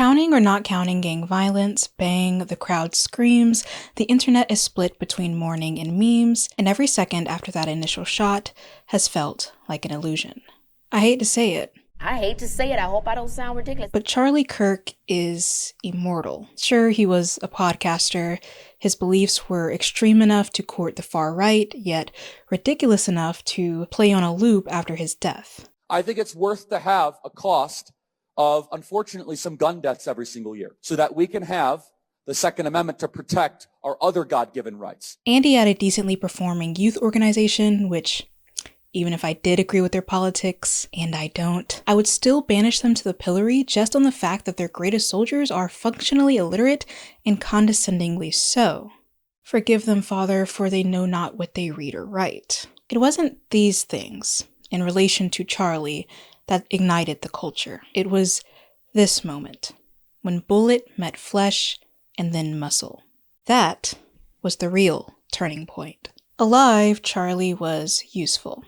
Counting or not counting gang violence, bang, the crowd screams, the internet is split between mourning and memes, and every second after that initial shot has felt like an illusion. I hate to say it. I hope I don't sound ridiculous. But Charlie Kirk is immortal. Sure, he was a podcaster. His beliefs were extreme enough to court the far right, yet ridiculous enough to play on a loop after his death. I think it's worth to have a cost of, unfortunately, some gun deaths every single year so that we can have the Second Amendment to protect our other God-given rights. And he had a decently performing youth organization, which, even if I did agree with their politics, and I don't, I would still banish them to the pillory just on the fact that their greatest soldiers are functionally illiterate and condescendingly so. Forgive them, Father, for they know not what they read or write. It wasn't these things, in relation to Charlie, that ignited the culture. It was this moment, when bullet met flesh and then muscle. That was the real turning point. Alive, Charlie was useful.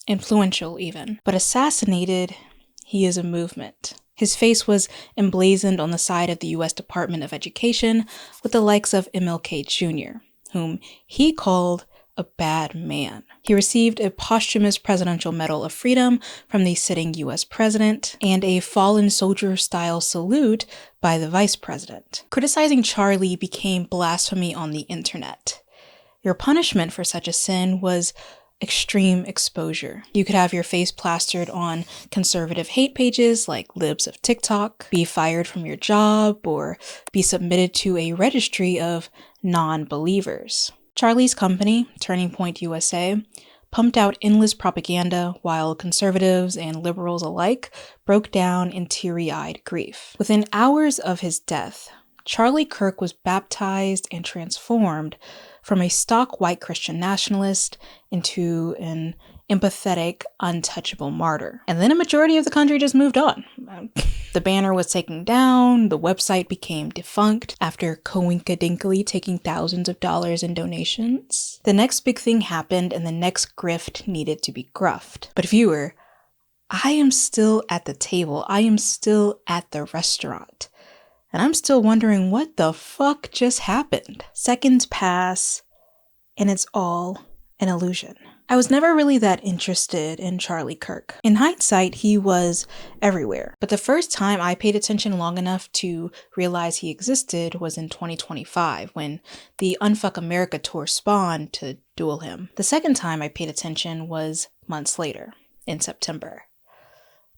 Influential even. But assassinated, he is a movement. His face was emblazoned on the side of the U.S. Department of Education with the likes of MLK Jr., whom he called a bad man. He received a posthumous Presidential Medal of Freedom from the sitting U.S. president and a fallen soldier-style salute by the vice president. Criticizing Charlie became blasphemy on the internet. Your punishment for such a sin was extreme exposure. You could have your face plastered on conservative hate pages like Libs of TikTok, be fired from your job, or be submitted to a registry of non-believers. Charlie's company, Turning Point USA, pumped out endless propaganda while conservatives and liberals alike broke down in teary-eyed grief. Within hours of his death, Charlie Kirk was baptized and transformed from a stock white Christian nationalist into an empathetic, untouchable martyr. And then a majority of the country just moved on. The banner was taken down, the website became defunct after coinkadinkly taking thousands of dollars in donations. The next big thing happened and the next grift needed to be gruffed. But viewer, I am still at the table. I am still at the restaurant. And I'm still wondering what the fuck just happened. Seconds pass, and it's all an illusion. I was never really that interested in Charlie Kirk. In hindsight, he was everywhere. But the first time I paid attention long enough to realize he existed was in 2025, when the Unfuck America tour spawned to duel him. The second time I paid attention was months later, in September,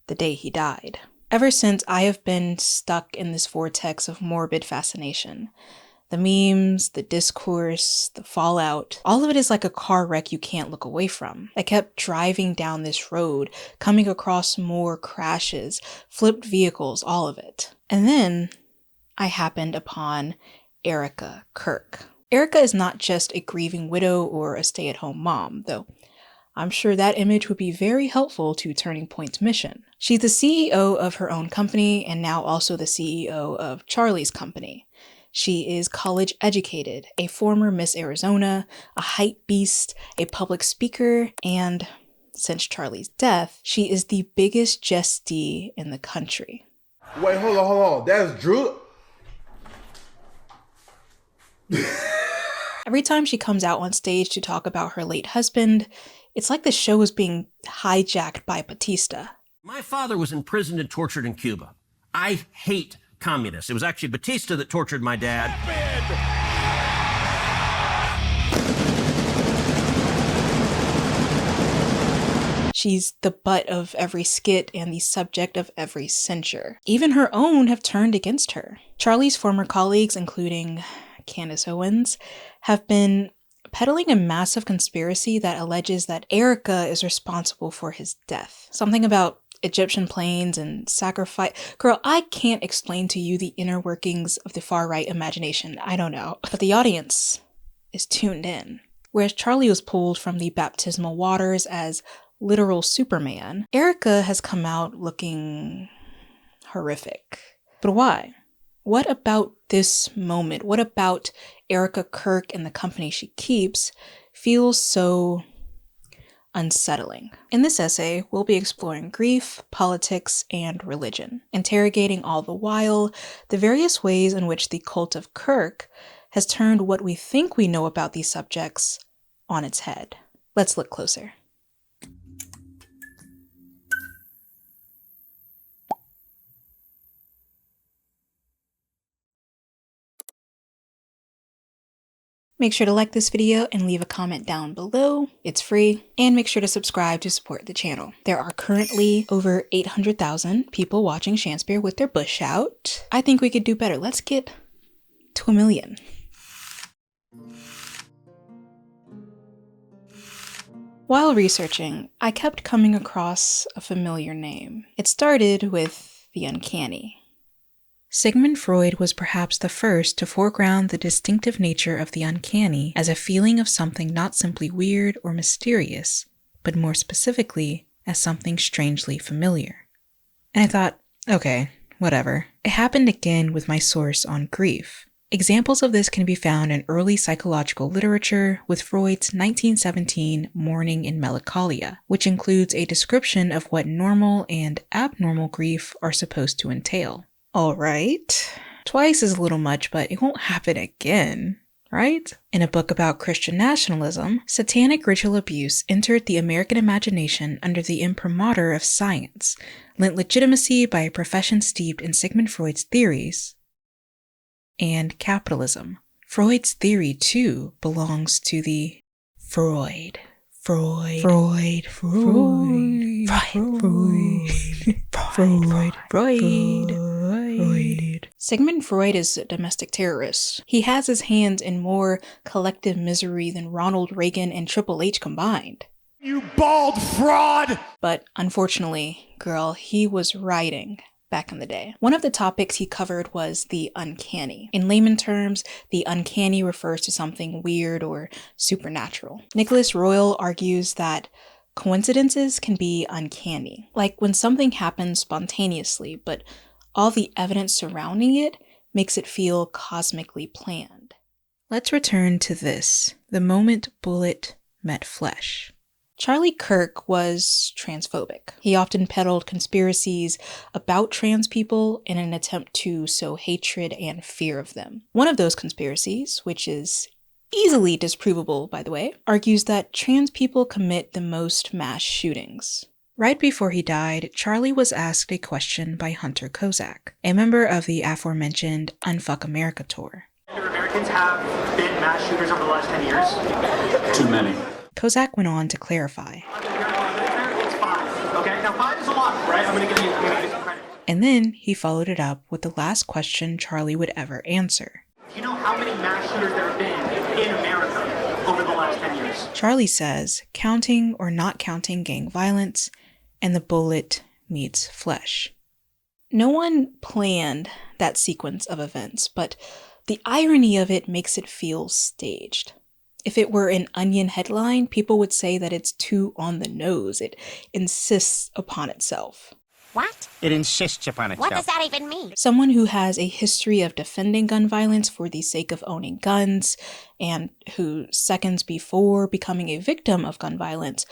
the day he died. Ever since, I have been stuck in this vortex of morbid fascination. The memes, the discourse, the fallout, all of it is like a car wreck you can't look away from. I kept driving down this road, coming across more crashes, flipped vehicles, all of it. And then I happened upon Erika Kirk. Erika is not just a grieving widow or a stay-at-home mom, though I'm sure that image would be very helpful to Turning Point's mission. She's the CEO of her own company and now also the CEO of Charlie's company. She is college educated, a former Miss Arizona, a hype beast, a public speaker, and since Charlie's death, she is the biggest jestee in the country. Wait, hold on. That's Drew? Every time she comes out on stage to talk about her late husband, it's like the show is being hijacked by Batista. My father was imprisoned and tortured in Cuba. I hate communists. It was actually Batista that tortured my dad. She's the butt of every skit and the subject of every censure. Even her own have turned against her. Charlie's former colleagues, including Candace Owens, have been peddling a massive conspiracy that alleges that Erika is responsible for his death. Something about Egyptian planes and sacrifice. Girl, I can't explain to you the inner workings of the far-right imagination. I don't know. But the audience is tuned in. Whereas Charlie was pulled from the baptismal waters as literal Superman, Erika has come out looking horrific. But why? What about this moment? What about Erika Kirk and the company she keeps feels so unsettling. In this essay, we'll be exploring grief, politics, and religion, interrogating all the while the various ways in which the cult of Kirk has turned what we think we know about these subjects on its head. Let's look closer. Make sure to like this video and leave a comment down below. It's free. And make sure to subscribe to support the channel. There are currently over 800,000 people watching Shakespeare with their bush out. I think we could do better. Let's get to 1 million. While researching, I kept coming across a familiar name. It started with the uncanny. Sigmund Freud was perhaps the first to foreground the distinctive nature of the uncanny as a feeling of something not simply weird or mysterious, but more specifically, as something strangely familiar. And I thought, okay, whatever. It happened again with my source on grief. Examples of this can be found in early psychological literature with Freud's 1917 Mourning in Melancholia, which includes a description of what normal and abnormal grief are supposed to entail. Alright, twice is a little much, but it won't happen again, right? In a book about Christian nationalism, satanic ritual abuse entered the American imagination under the imprimatur of science, lent legitimacy by a profession steeped in Sigmund Freud's theories, and capitalism. Freud's theory, too, belongs to the Freud. Sigmund Freud is a domestic terrorist. He has his hands in more collective misery than Ronald Reagan and Triple H combined. You bald fraud! But unfortunately, girl, he was writing back in the day. One of the topics he covered was the uncanny. In layman terms, the uncanny refers to something weird or supernatural. Nicholas Royal argues that coincidences can be uncanny, like when something happens spontaneously, but all the evidence surrounding it makes it feel cosmically planned. Let's return to this, the moment bullet met flesh. Charlie Kirk was transphobic. He often peddled conspiracies about trans people in an attempt to sow hatred and fear of them. One of those conspiracies, which is easily disprovable, by the way, argues that trans people commit the most mass shootings. Right before he died, Charlie was asked a question by Hunter Kozak, a member of the aforementioned Unfuck America tour. Do Americans have been mass shooters over the last 10 years? Too many. Kozak went on to clarify. It's 5. Okay, now 5 is a lot, right? I'm gonna give you some credit. And then he followed it up with the last question Charlie would ever answer. Do you know how many mass shooters there have been in America over the last 10 years? Charlie says, counting or not counting gang violence, and the bullet meets flesh. No one planned that sequence of events, but the irony of it makes it feel staged. If it were an Onion headline, people would say that it's too on the nose. It insists upon itself. What? It insists upon itself. What does that even mean? Someone who has a history of defending gun violence for the sake of owning guns, and who seconds before becoming a victim of gun violence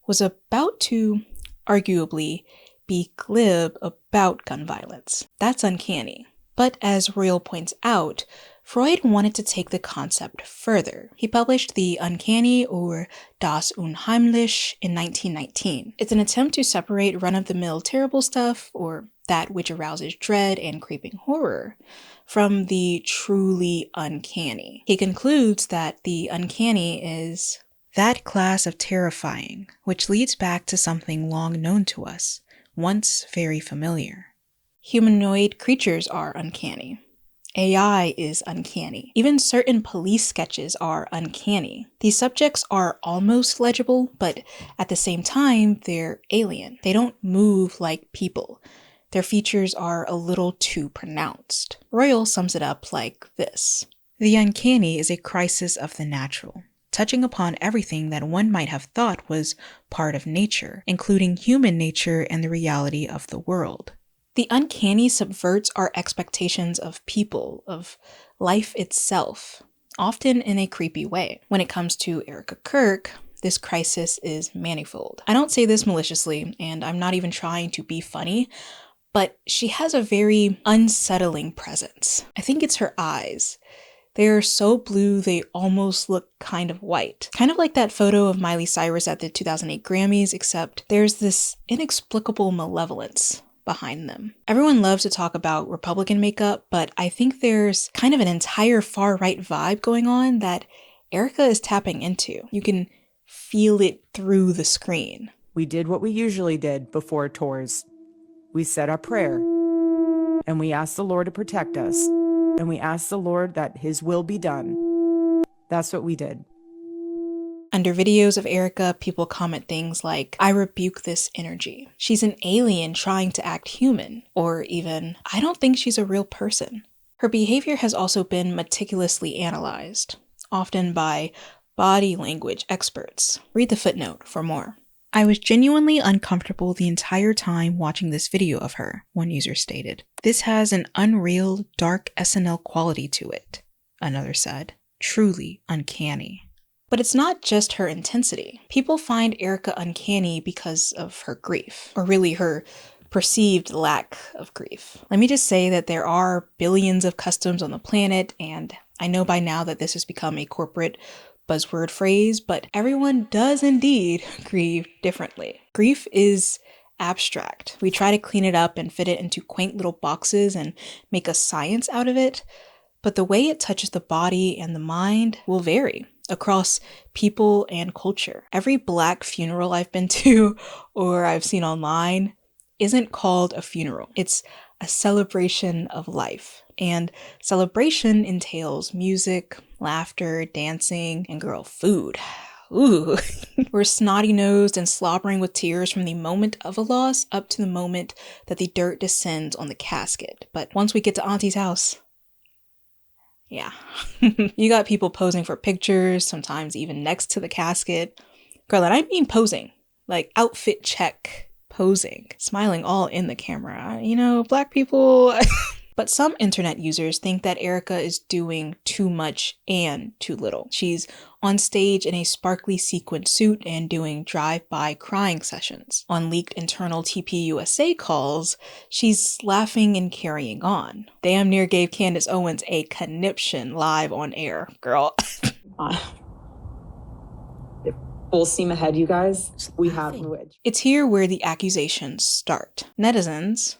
was about to, arguably, be glib about gun violence. That's uncanny. But as Royal points out, Freud wanted to take the concept further. He published The Uncanny, or Das Unheimliche, in 1919. It's an attempt to separate run-of-the-mill terrible stuff, or that which arouses dread and creeping horror, from the truly uncanny. He concludes that the uncanny is that class of terrifying, which leads back to something long known to us, once very familiar. Humanoid creatures are uncanny. AI is uncanny. Even certain police sketches are uncanny. These subjects are almost legible, but at the same time, they're alien. They don't move like people. Their features are a little too pronounced. Royal sums it up like this. The uncanny is a crisis of the natural, touching upon everything that one might have thought was part of nature, including human nature and the reality of the world. The uncanny subverts our expectations of people, of life itself, often in a creepy way. When it comes to Erika Kirk, this crisis is manifold. I don't say this maliciously, and I'm not even trying to be funny, but she has a very unsettling presence. I think it's her eyes. They are so blue they almost look kind of white. Kind of like that photo of Miley Cyrus at the 2008 Grammys, except there's this inexplicable malevolence behind them. Everyone loves to talk about Republican makeup, but I think there's kind of an entire far-right vibe going on that Erika is tapping into. You can feel it through the screen. We did what we usually did before tours. We said our prayer, and we asked the Lord to protect us, and we asked the Lord that His will be done. That's what we did. Under videos of Erika, people comment things like, "I rebuke this energy. She's an alien trying to act human," or even, "I don't think she's a real person." Her behavior has also been meticulously analyzed, often by body language experts. Read the footnote for more. "I was genuinely uncomfortable the entire time watching this video of her," one user stated. "This has an unreal, dark SNL quality to it," another said. "Truly uncanny." But it's not just her intensity. People find Erika uncanny because of her grief, or really her perceived lack of grief. Let me just say that there are billions of customs on the planet, and I know by now that this has become a corporate buzzword phrase, but everyone does indeed grieve differently. Grief is abstract. We try to clean it up and fit it into quaint little boxes and make a science out of it, but the way it touches the body and the mind will vary across people and culture. Every Black funeral I've been to or I've seen online isn't called a funeral. It's a celebration of life. And celebration entails music, laughter, dancing, and girl, food. Ooh. We're snotty-nosed and slobbering with tears from the moment of a loss up to the moment that the dirt descends on the casket. But once we get to Auntie's house, yeah. You got people posing for pictures, sometimes even next to the casket. Girl, and I mean posing. Like outfit check posing. Smiling all in the camera. You know, Black people... But some internet users think that Erika is doing too much and too little. She's on stage in a sparkly sequin suit and doing drive-by crying sessions. On leaked internal TPUSA calls, she's laughing and carrying on. Damn near gave Candace Owens a conniption live on air, girl. Full steam ahead, you guys. We have the wedge. It's here where the accusations start. Netizens,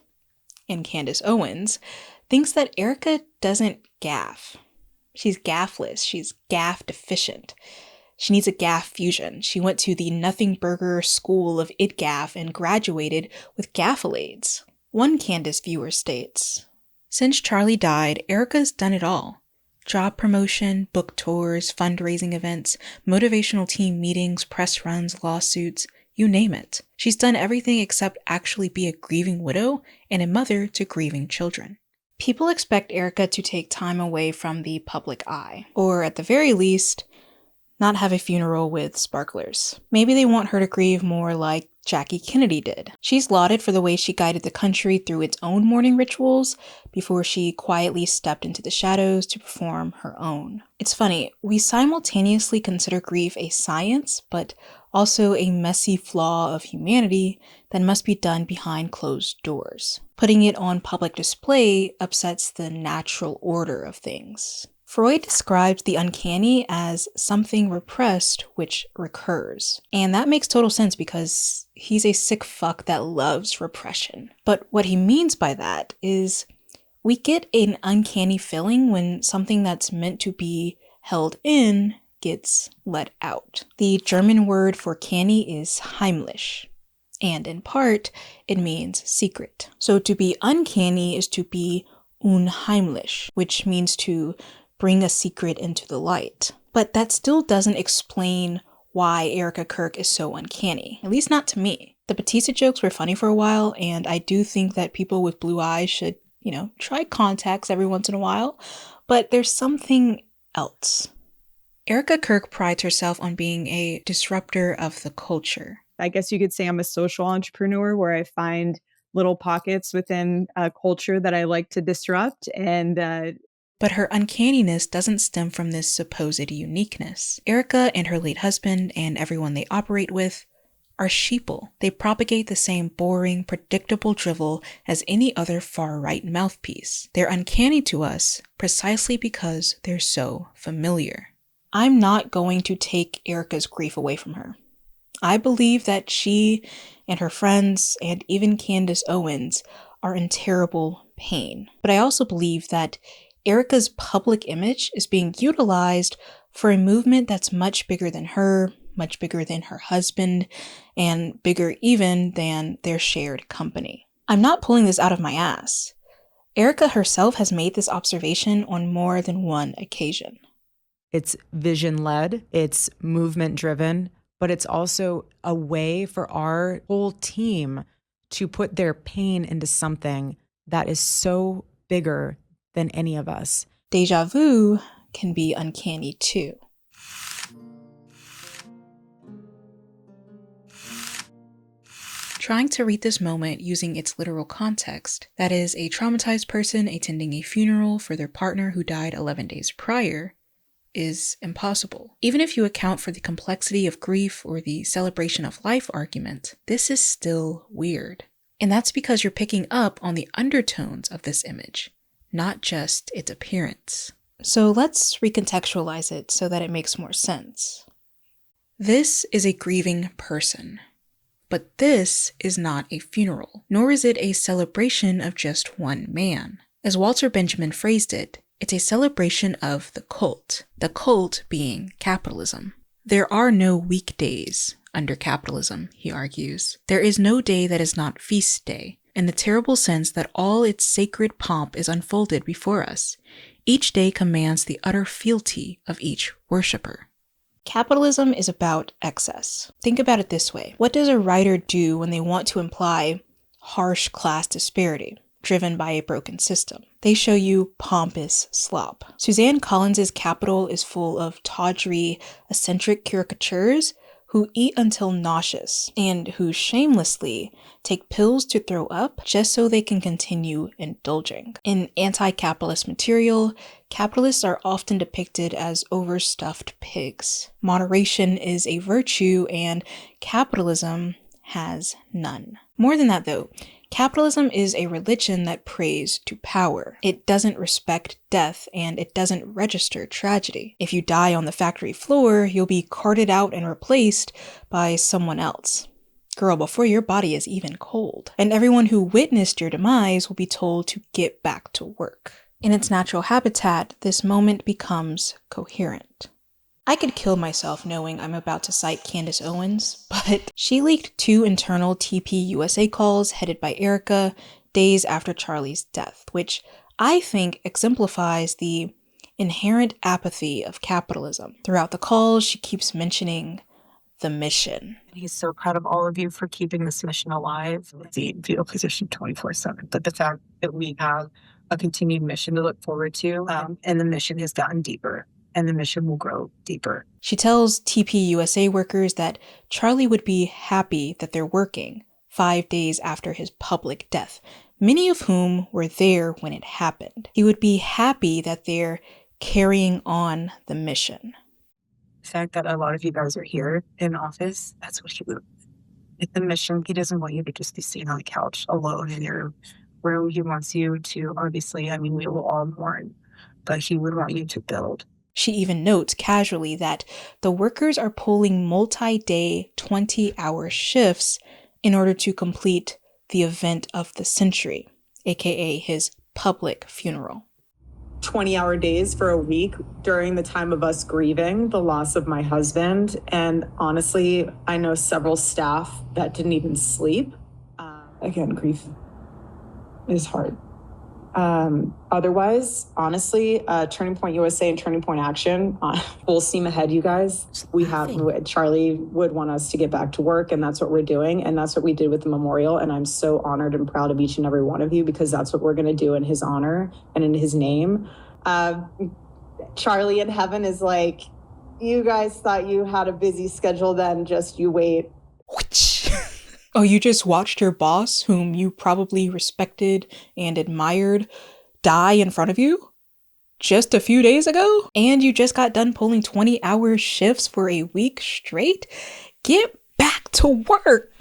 and Candace Owens, thinks that Erika doesn't gaff. She's gaffless. She's gaff deficient. She needs a gaff fusion. She went to the Nothing Burger School of It Gaff and graduated with gaffalades. One Candace viewer states, "Since Charlie died, Erika's done it all. Job promotion, book tours, fundraising events, motivational team meetings, press runs, lawsuits, you name it. She's done everything except actually be a grieving widow and a mother to grieving children." People expect Erika to take time away from the public eye, or at the very least, not have a funeral with sparklers. Maybe they want her to grieve more like Jackie Kennedy did. She's lauded for the way she guided the country through its own mourning rituals before she quietly stepped into the shadows to perform her own. It's funny, we simultaneously consider grief a science, but also a messy flaw of humanity that must be done behind closed doors. Putting it on public display upsets the natural order of things. Freud describes the uncanny as something repressed which recurs. And that makes total sense because he's a sick fuck that loves repression. But what he means by that is we get an uncanny feeling when something that's meant to be held in gets let out. The German word for canny is heimlich, and in part, it means secret. So to be uncanny is to be unheimlich, which means to bring a secret into the light. But that still doesn't explain why Erika Kirk is so uncanny, at least not to me. The Batista jokes were funny for a while, and I do think that people with blue eyes should, try contacts every once in a while, but there's something else. Erika Kirk prides herself on being a disruptor of the culture. I guess you could say I'm a social entrepreneur where I find little pockets within a culture that I like to disrupt and But her uncanniness doesn't stem from this supposed uniqueness. Erika and her late husband and everyone they operate with are sheeple. They propagate the same boring, predictable drivel as any other far-right mouthpiece. They're uncanny to us precisely because they're so familiar. I'm not going to take Erika's grief away from her. I believe that she and her friends and even Candace Owens are in terrible pain. But I also believe that Erika's public image is being utilized for a movement that's much bigger than her, much bigger than her husband, and bigger even than their shared company. I'm not pulling this out of my ass. Erika herself has made this observation on more than one occasion. It's vision-led, it's movement-driven, but it's also a way for our whole team to put their pain into something that is so bigger than any of us. Deja vu can be uncanny too. Trying to read this moment using its literal context, that is, a traumatized person attending a funeral for their partner who died 11 days prior, is impossible. Even if you account for the complexity of grief or the celebration of life argument, this is still weird. And that's because you're picking up on the undertones of this image, not just its appearance. So let's recontextualize it so that it makes more sense. This is a grieving person. But this is not a funeral, nor is it a celebration of just one man. As Walter Benjamin phrased it, it's a celebration of the cult being capitalism. There are no weekdays under capitalism, he argues. There is no day that is not feast day, in the terrible sense that all its sacred pomp is unfolded before us. Each day commands the utter fealty of each worshipper. Capitalism is about excess. Think about it this way. What does a writer do when they want to imply harsh class disparity, driven by a broken system? They show you pompous slop. Suzanne Collins's Capital is full of tawdry, eccentric caricatures who eat until nauseous and who shamelessly take pills to throw up just so they can continue indulging. In anti-capitalist material, capitalists are often depicted as overstuffed pigs. Moderation is a virtue and capitalism has none. More than that though, capitalism is a religion that prays to power. It doesn't respect death and it doesn't register tragedy. If you die on the factory floor, you'll be carted out and replaced by someone else. Girl, before your body is even cold. And everyone who witnessed your demise will be told to get back to work. In its natural habitat, this moment becomes coherent. I could kill myself knowing I'm about to cite Candace Owens, but she leaked 2 internal TPUSA calls headed by Erika days after Charlie's death, which I think exemplifies the inherent apathy of capitalism. Throughout the calls, she keeps mentioning the mission. He's so proud of all of you for keeping this mission alive. The fetal position 24/7, but the fact that we have a continued mission to look forward to, and the mission has gotten deeper. And the mission will grow deeper. She tells TPUSA workers that Charlie would be happy that they're working 5 days after his public death, many of whom were there when it happened. He would be happy that they're carrying on the mission. The fact that a lot of you guys are here in office, that's what he would. If the mission, he doesn't want you to just be sitting on the couch alone in your room. He wants you to, obviously, we will all mourn, but he would want you to build. She even notes casually that the workers are pulling multi-day, 20-hour shifts in order to complete the event of the century, aka his public funeral. 20-hour days for a week during the time of us grieving the loss of my husband. And honestly, I know several staff that didn't even sleep. Again, grief is hard. Otherwise, honestly, Turning Point USA and Turning Point Action, full steam ahead, you guys. Charlie would want us to get back to work, and that's what we're doing. And that's what we did with the memorial. And I'm so honored and proud of each and every one of you, because that's what we're going to do in his honor and in his name. Charlie in heaven is like, you guys thought you had a busy schedule then, just you wait. Oh, you just watched your boss, whom you probably respected and admired, die in front of you? just a few days ago? And you just got done pulling 20-hour shifts for a week straight? Get back to work.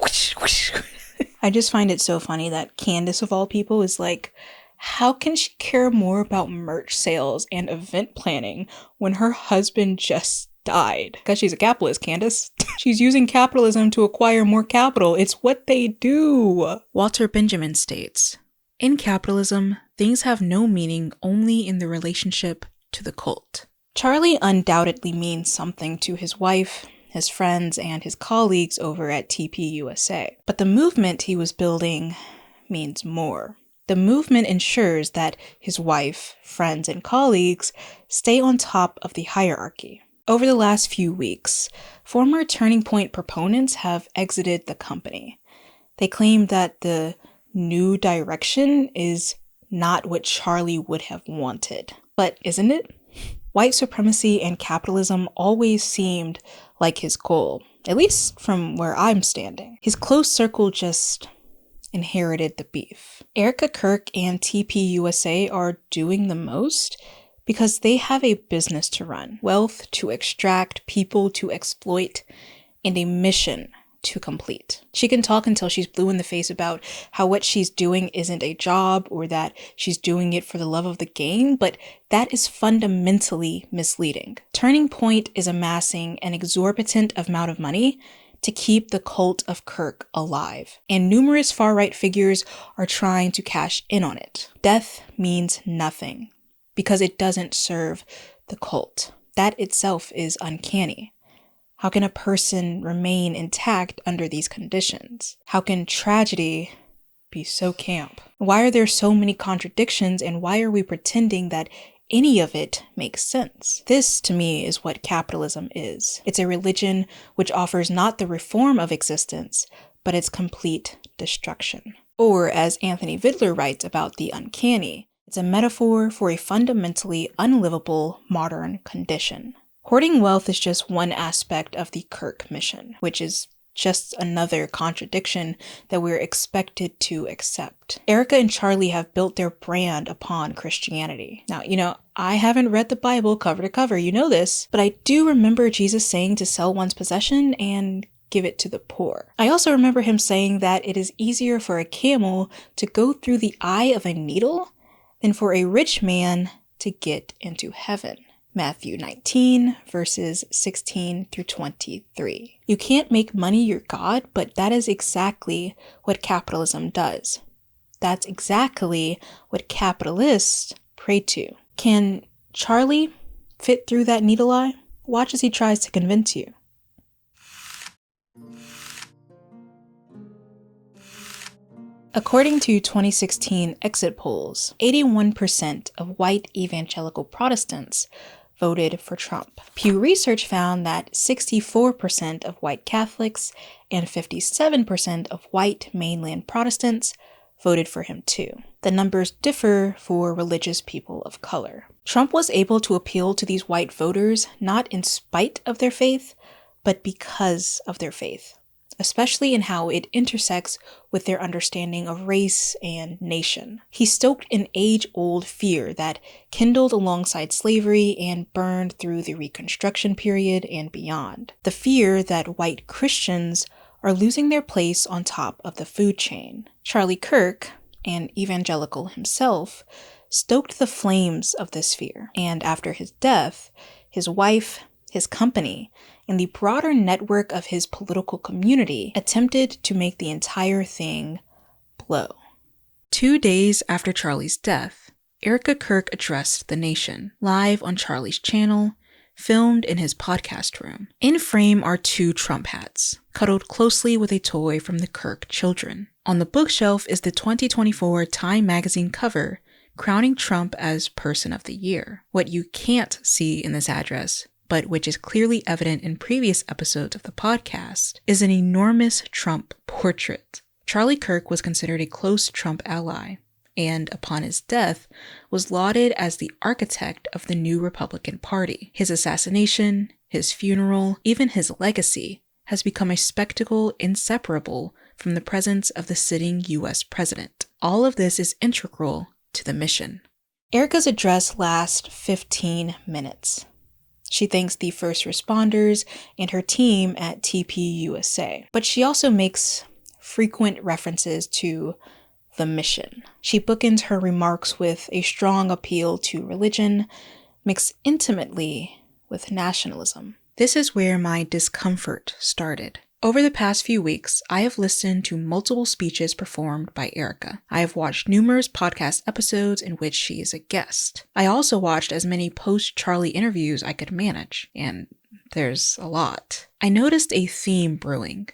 I just find it so funny that Candace, of all people, is like, how can she care more about merch sales and event planning when her husband just died? Because she's a capitalist, Candace. She's using capitalism to acquire more capital. It's what they do. Walter Benjamin states, in capitalism, things have no meaning only in the relationship to the cult. Charlie undoubtedly means something to his wife, his friends, and his colleagues over at TPUSA. But the movement he was building means more. The movement ensures that his wife, friends, and colleagues stay on top of the hierarchy. Over the last few weeks, former Turning Point proponents have exited the company. They claim that the new direction is not what Charlie would have wanted. But isn't it? White supremacy and capitalism always seemed like his goal, at least from where I'm standing. His close circle just inherited the beef. Erika Kirk and TPUSA are doing the most because they have a business to run, wealth to extract, people to exploit, and a mission to complete. She can talk until she's blue in the face about how what she's doing isn't a job or that she's doing it for the love of the game, but that is fundamentally misleading. Turning Point is amassing an exorbitant amount of money to keep the cult of Kirk alive, and numerous far-right figures are trying to cash in on it. Death means nothing because it doesn't serve the cult. That itself is uncanny. How can a person remain intact under these conditions? How can tragedy be so camp? Why are there so many contradictions, and why are we pretending that any of it makes sense? This, to me, is what capitalism is. It's a religion which offers not the reform of existence, but its complete destruction. Or, as Anthony Vidler writes about the uncanny, it's a metaphor for a fundamentally unlivable modern condition. Hoarding wealth is just one aspect of the Kirk mission, which is just another contradiction that we're expected to accept. Erika and Charlie have built their brand upon Christianity. Now, I haven't read the Bible cover to cover, you know this, but I do remember Jesus saying to sell one's possession and give it to the poor. I also remember him saying that it is easier for a camel to go through the eye of a needle than for a rich man to get into heaven. Matthew 19, verses 16 through 23. You can't make money your God, but that is exactly what capitalism does. That's exactly what capitalists pray to. Can Charlie fit through that needle eye? Watch as he tries to convince you. According to 2016 exit polls, 81% of white evangelical Protestants voted for Trump. Pew Research found that 64% of white Catholics and 57% of white mainland Protestants voted for him too. The numbers differ for religious people of color. Trump was able to appeal to these white voters not in spite of their faith, but because of their faith, especially in how it intersects with their understanding of race and nation. He stoked an age-old fear that kindled alongside slavery and burned through the Reconstruction period and beyond. The fear that white Christians are losing their place on top of the food chain. Charlie Kirk, an evangelical himself, stoked the flames of this fear, and after his death, his wife, his company, and the broader network of his political community attempted to make the entire thing blow. 2 days after Charlie's death, Erika Kirk addressed the nation, live on Charlie's channel, filmed in his podcast room. In frame are 2 Trump hats, cuddled closely with a toy from the Kirk children. On the bookshelf is the 2024 Time magazine cover, crowning Trump as Person of the Year. What you can't see in this address, but which is clearly evident in previous episodes of the podcast, is an enormous Trump portrait. Charlie Kirk was considered a close Trump ally, and upon his death, was lauded as the architect of the new Republican Party. His assassination, his funeral, even his legacy, has become a spectacle inseparable from the presence of the sitting U.S. president. All of this is integral to the mission. Erika's address lasts 15 minutes. She thanks the first responders and her team at TPUSA, but she also makes frequent references to the mission. She bookends her remarks with a strong appeal to religion, mixed intimately with nationalism. This is where my discomfort started. Over the past few weeks, I have listened to multiple speeches performed by Erika. I have watched numerous podcast episodes in which she is a guest. I also watched as many post-Charlie interviews I could manage, and there's a lot. I noticed a theme brewing.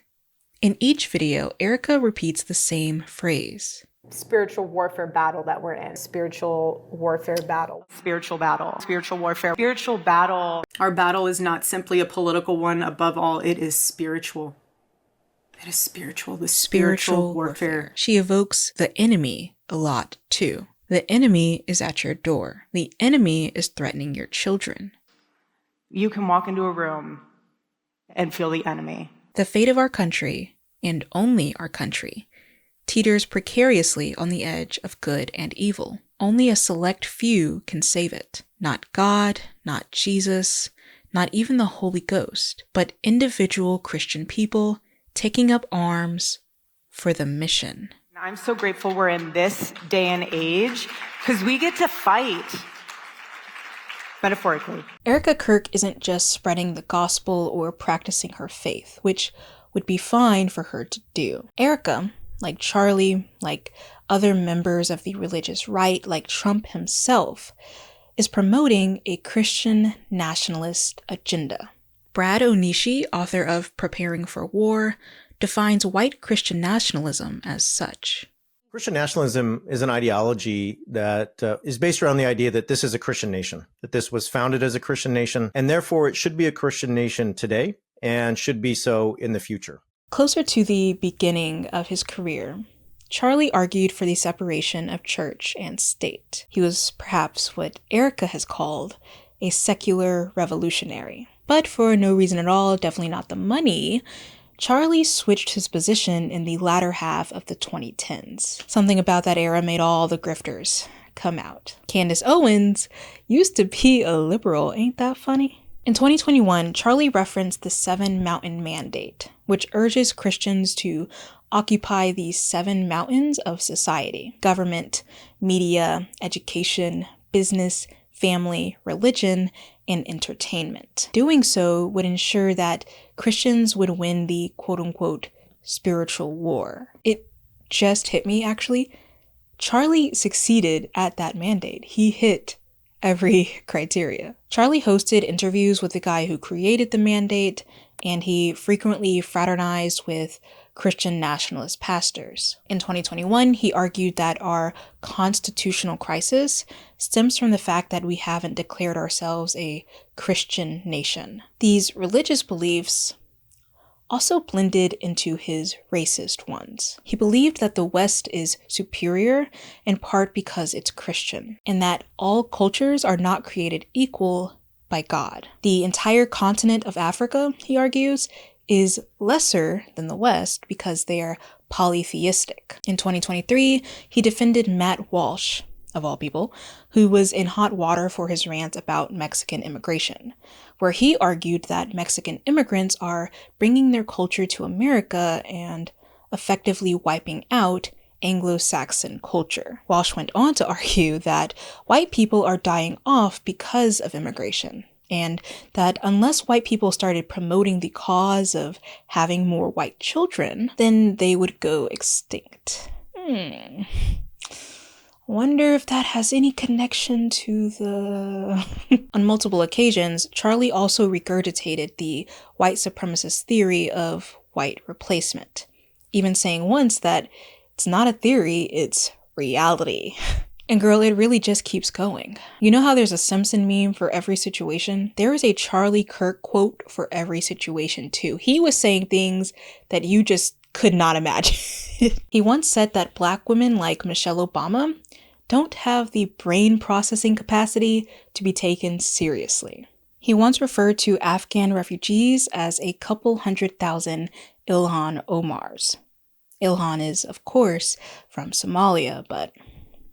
In each video, Erika repeats the same phrase. Spiritual warfare battle that we're in. Spiritual warfare battle. Spiritual battle. Spiritual warfare. Spiritual battle. Our battle is not simply a political one. Above all, it is spiritual. It is spiritual. The spiritual warfare. She evokes the enemy a lot, too. The enemy is at your door. The enemy is threatening your children. You can walk into a room and feel the enemy. The fate of our country, and only our country, teeters precariously on the edge of good and evil. Only a select few can save it. Not God, not Jesus, not even the Holy Ghost, but individual Christian people taking up arms for the mission. I'm so grateful we're in this day and age because we get to fight. Metaphorically. Erika Kirk isn't just spreading the gospel or practicing her faith, which would be fine for her to do. Erika, like Charlie, like other members of the religious right, like Trump himself, is promoting a Christian nationalist agenda. Brad Onishi, author of Preparing for War, defines white Christian nationalism as such. Christian nationalism is an ideology that is based around the idea that this is a Christian nation, that this was founded as a Christian nation, and therefore it should be a Christian nation today and should be so in the future. Closer to the beginning of his career, Charlie argued for the separation of church and state. He was perhaps what Erika has called a secular revolutionary. But for no reason at all, definitely not the money, Charlie switched his position in the latter half of the 2010s. Something about that era made all the grifters come out. Candace Owens used to be a liberal, ain't that funny? In 2021, Charlie referenced the 7 Mountain Mandate, which urges Christians to occupy the 7 mountains of society: government, media, education, business, family, religion, and entertainment. Doing so would ensure that Christians would win the quote-unquote spiritual war. It just hit me, actually. Charlie succeeded at that mandate. He hit every criteria. Charlie hosted interviews with the guy who created the mandate, and he frequently fraternized with Christian nationalist pastors. In 2021, he argued that our constitutional crisis stems from the fact that we haven't declared ourselves a Christian nation. These religious beliefs also blended into his racist ones. He believed that the West is superior in part because it's Christian, and that all cultures are not created equal by God. The entire continent of Africa, he argues, is lesser than the West because they are polytheistic. In 2023, he defended Matt Walsh, of all people, who was in hot water for his rant about Mexican immigration, where he argued that Mexican immigrants are bringing their culture to America and effectively wiping out Anglo-Saxon culture. Walsh went on to argue that white people are dying off because of immigration, and that unless white people started promoting the cause of having more white children, then they would go extinct. Wonder if that has any connection to the... On multiple occasions, Charlie also regurgitated the white supremacist theory of white replacement, even saying once that it's not a theory, it's reality. And girl, it really just keeps going. You know how there's a Simpson meme for every situation? There is a Charlie Kirk quote for every situation too. He was saying things that you just could not imagine. He once said that Black women like Michelle Obama don't have the brain processing capacity to be taken seriously. He once referred to Afghan refugees as a couple 100,000 Ilhan Omars. Ilhan is, of course, from Somalia, but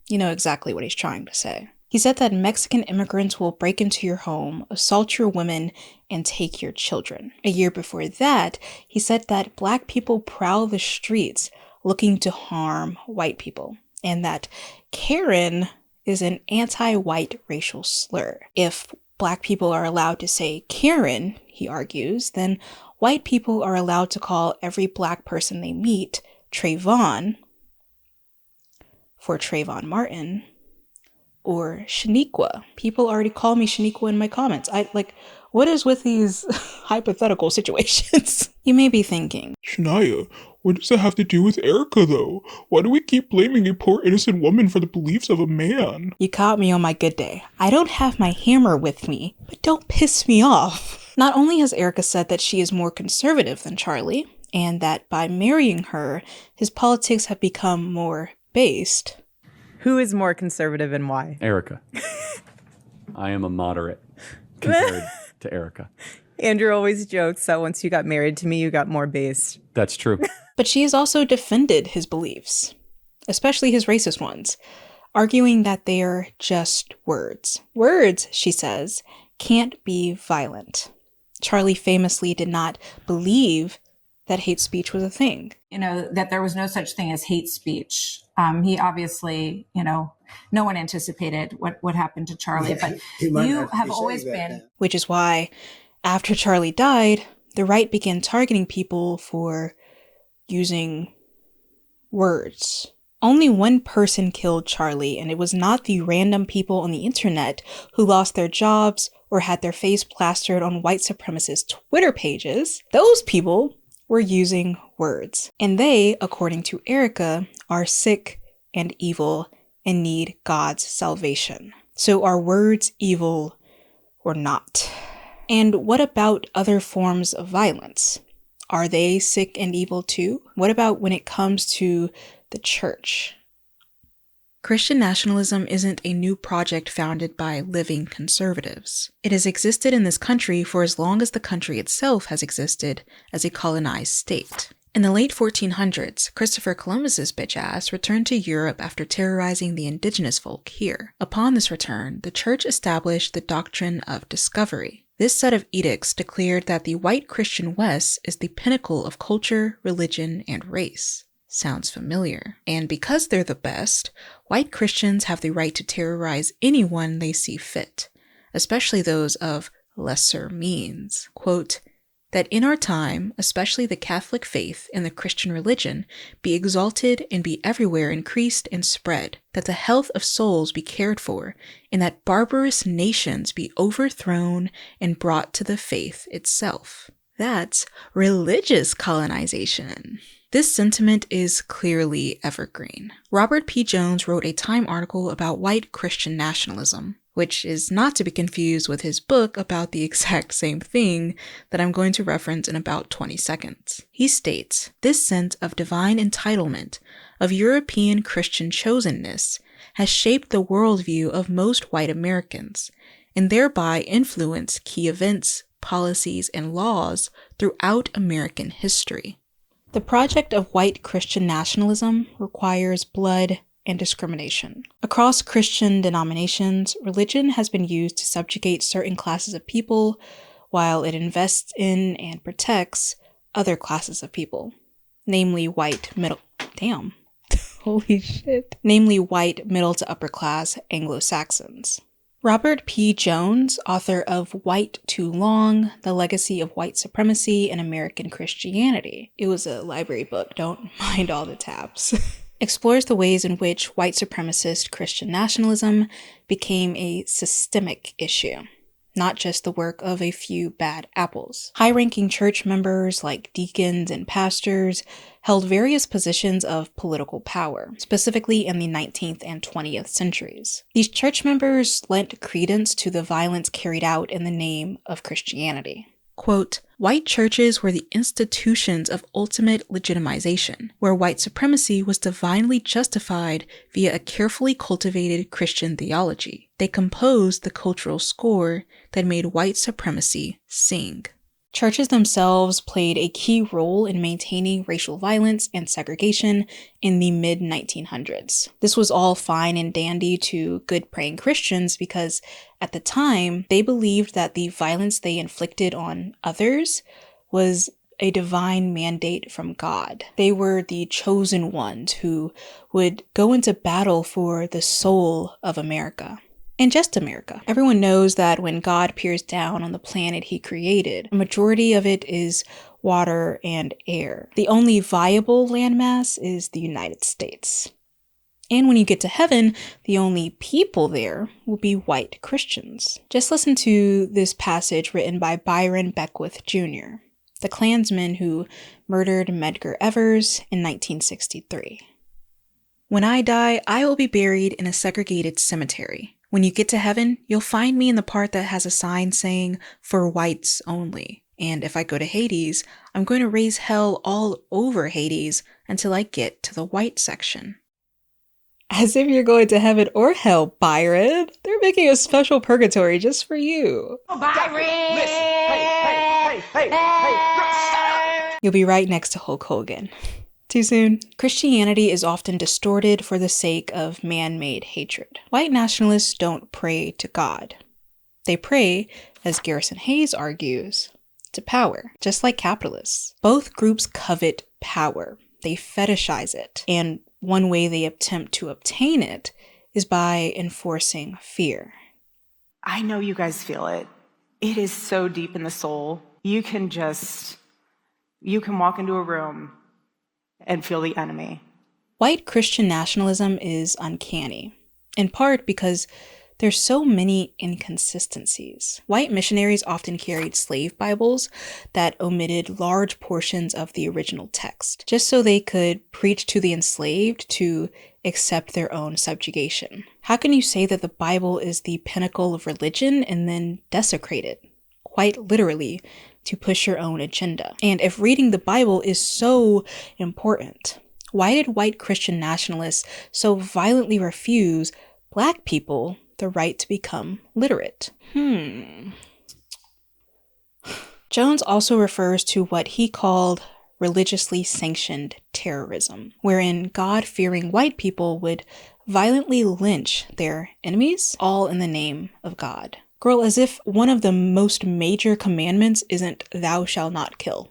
you know exactly what he's trying to say. He said that Mexican immigrants will break into your home, assault your women, and take your children. A year before that, he said that Black people prowl the streets looking to harm white people, and that Karen is an anti-white racial slur. If Black people are allowed to say Karen, he argues, then white people are allowed to call every Black person they meet Trayvon for Trayvon Martin, or Shaniqua. People already call me Shaniqua in my comments. What is with these hypothetical situations? You may be thinking, Shania, what does that have to do with Erika, though? Why do we keep blaming a poor innocent woman for the beliefs of a man? You caught me on my good day. I don't have my hammer with me, but don't piss me off. Not only has Erika said that she is more conservative than Charlie, and that by marrying her, his politics have become more based. Who is more conservative and why? Erika. I am a moderate compared to Erika. Andrew always jokes that once you got married to me, you got more based. That's true. But she has also defended his beliefs, especially his racist ones, arguing that they are just words. Words, she says, can't be violent. Charlie famously did not believe that hate speech was a thing. That there was no such thing as hate speech. He obviously, no one anticipated what happened to Charlie, but you have always been. Which is why, after Charlie died, the right began targeting people for using words. Only one person killed Charlie, and it was not the random people on the internet who lost their jobs or had their face plastered on white supremacist Twitter pages. Those people were using words. And they, according to Erika, are sick and evil and need God's salvation. So are words evil or not? And what about other forms of violence? Are they sick and evil too? What about when it comes to the church? Christian nationalism isn't a new project founded by living conservatives. It has existed in this country for as long as the country itself has existed as a colonized state. In the late 1400s, Christopher Columbus's bitch ass returned to Europe after terrorizing the indigenous folk here. Upon this return, the church established the doctrine of discovery. This set of edicts declared that the white Christian West is the pinnacle of culture, religion, and race. Sounds familiar. And because they're the best, white Christians have the right to terrorize anyone they see fit, especially those of lesser means. Quote, that in our time, especially the Catholic faith and the Christian religion, be exalted and be everywhere increased and spread, that the health of souls be cared for, and that barbarous nations be overthrown and brought to the faith itself. That's religious colonization. This sentiment is clearly evergreen. Robert P. Jones wrote a Time article about white Christian nationalism, which is not to be confused with his book about the exact same thing that I'm going to reference in about 20 seconds. He states, this sense of divine entitlement, of European Christian chosenness, has shaped the worldview of most white Americans, and thereby influenced key events, policies, and laws throughout American history. The project of white Christian nationalism requires blood and discrimination. Across Christian denominations, religion has been used to subjugate certain classes of people, while it invests in and protects other classes of people, namely white middle to upper class Anglo-Saxons. Robert P. Jones, author of White Too Long, The Legacy of White Supremacy in American Christianity. It was a library book, don't mind all the tabs. Explores the ways in which white supremacist Christian nationalism became a systemic issue, not just the work of a few bad apples. High-ranking church members like deacons and pastors held various positions of political power, specifically in the 19th and 20th centuries. These church members lent credence to the violence carried out in the name of Christianity. Quote, white churches were the institutions of ultimate legitimization, where white supremacy was divinely justified via a carefully cultivated Christian theology. They composed the cultural score that made white supremacy sing. Churches themselves played a key role in maintaining racial violence and segregation in the mid-1900s. This was all fine and dandy to good praying Christians because at the time, they believed that the violence they inflicted on others was a divine mandate from God. They were the chosen ones who would go into battle for the soul of America. And just America. Everyone knows that when God peers down on the planet he created, a majority of it is water and air. The only viable landmass is the United States. And when you get to heaven, the only people there will be white Christians. Just listen to this passage written by Byron Beckwith Jr., the Klansman who murdered Medgar Evers in 1963. When I die, I will be buried in a segregated cemetery. When you get to heaven, you'll find me in the part that has a sign saying, "For whites only." And if I go to Hades, I'm going to raise hell all over Hades until I get to the white section. As if you're going to heaven or hell, Byron. They're making a special purgatory just for you. Oh, Byron! You'll be right next to Hulk Hogan. Too soon? Christianity is often distorted for the sake of man-made hatred. White nationalists don't pray to God. They pray, as Garrison Hayes argues, to power, just like capitalists. Both groups covet power. They fetishize it. And one way they attempt to obtain it is by enforcing fear. I know you guys feel it. It is so deep in the soul. You can walk into a room and feel the enemy. White Christian nationalism is uncanny, in part because there's so many inconsistencies. White missionaries often carried slave Bibles that omitted large portions of the original text, just so they could preach to the enslaved to accept their own subjugation. How can you say that the Bible is the pinnacle of religion and then desecrate it, quite literally, to push your own agenda? And if reading the Bible is so important, why did white Christian nationalists so violently refuse Black people the right to become literate? Jones also refers to what he called religiously sanctioned terrorism, wherein God-fearing white people would violently lynch their enemies, all in the name of God. Girl, as if one of the most major commandments isn't "thou shalt not kill."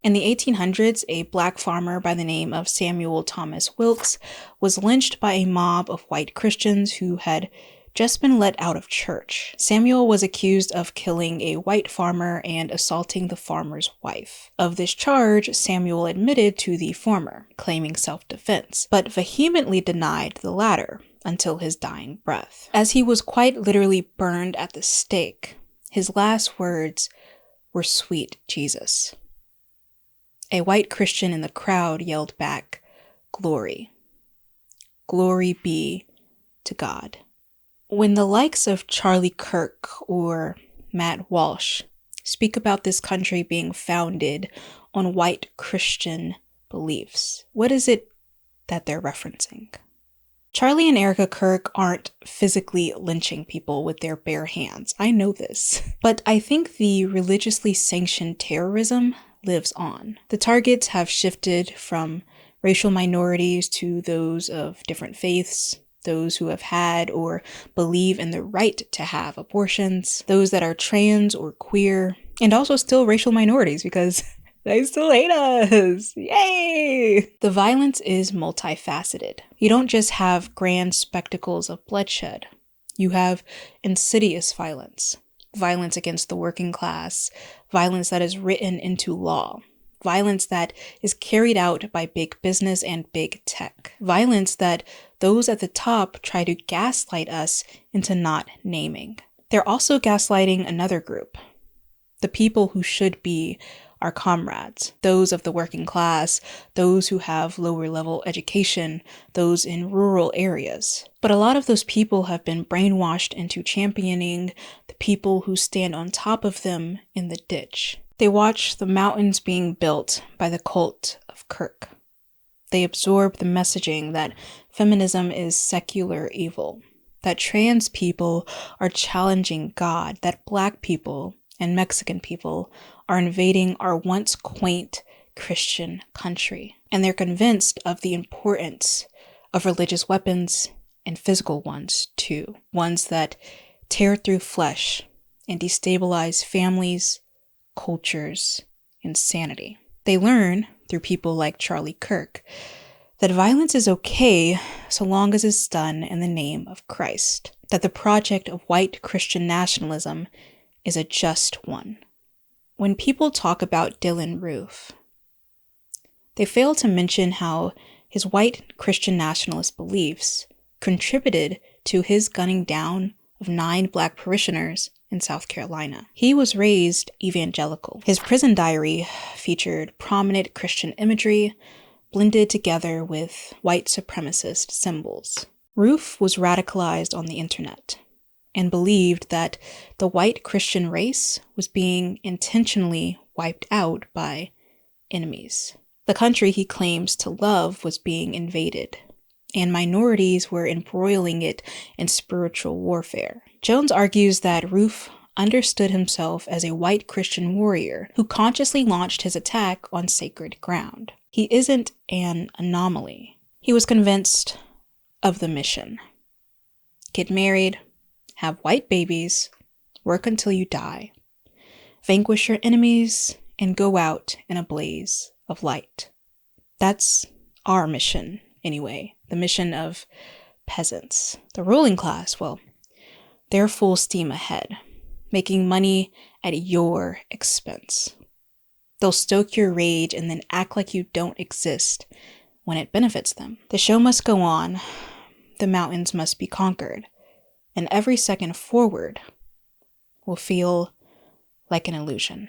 In the 1800s, a Black farmer by the name of Samuel Thomas Wilkes was lynched by a mob of white Christians who had just been let out of church. Samuel was accused of killing a white farmer and assaulting the farmer's wife. Of this charge, Samuel admitted to the former, claiming self-defense, but vehemently denied the latter until his dying breath. As he was quite literally burned at the stake, his last words were, "Sweet Jesus." A white Christian in the crowd yelled back, "Glory. Glory be to God." When the likes of Charlie Kirk or Matt Walsh speak about this country being founded on white Christian beliefs, what is it that they're referencing? Charlie and Erika Kirk aren't physically lynching people with their bare hands. I know this. But I think the religiously sanctioned terrorism lives on. The targets have shifted from racial minorities to those of different faiths, those who have had or believe in the right to have abortions, those that are trans or queer, and also still racial minorities because they still hate us. Yay! The violence is multifaceted. You don't just have grand spectacles of bloodshed. You have insidious violence. Violence against the working class, violence that is written into law, violence that is carried out by big business and big tech, violence that those at the top try to gaslight us into not naming. They're also gaslighting another group, the people who should be our comrades, those of the working class, those who have lower level education, those in rural areas. But a lot of those people have been brainwashed into championing the people who stand on top of them in the ditch. They watch the mountains being built by the cult of Kirk. They absorb the messaging that feminism is secular evil, that trans people are challenging God, that Black people and Mexican people are invading our once quaint Christian country, and they're convinced of the importance of religious weapons and physical ones too, ones that tear through flesh and destabilize families, cultures, and sanity. They learn, through people like Charlie Kirk, that violence is okay so long as it's done in the name of Christ, that the project of white Christian nationalism is a just one. When people talk about Dylann Roof, they fail to mention how his white Christian nationalist beliefs contributed to his gunning down of 9 Black parishioners in South Carolina. He was raised evangelical. His prison diary featured prominent Christian imagery blended together with white supremacist symbols. Roof was radicalized on the internet and believed that the white Christian race was being intentionally wiped out by enemies. The country he claims to love was being invaded, and minorities were embroiling it in spiritual warfare. Jones argues that Roof understood himself as a white Christian warrior who consciously launched his attack on sacred ground. He isn't an anomaly. He was convinced of the mission. Get married, have white babies, work until you die, vanquish your enemies, and go out in a blaze of light. That's our mission, anyway, the mission of peasants. The ruling class, well, they're full steam ahead, making money at your expense. They'll stoke your rage and then act like you don't exist when it benefits them. The show must go on, the mountains must be conquered, and every second forward will feel like an illusion.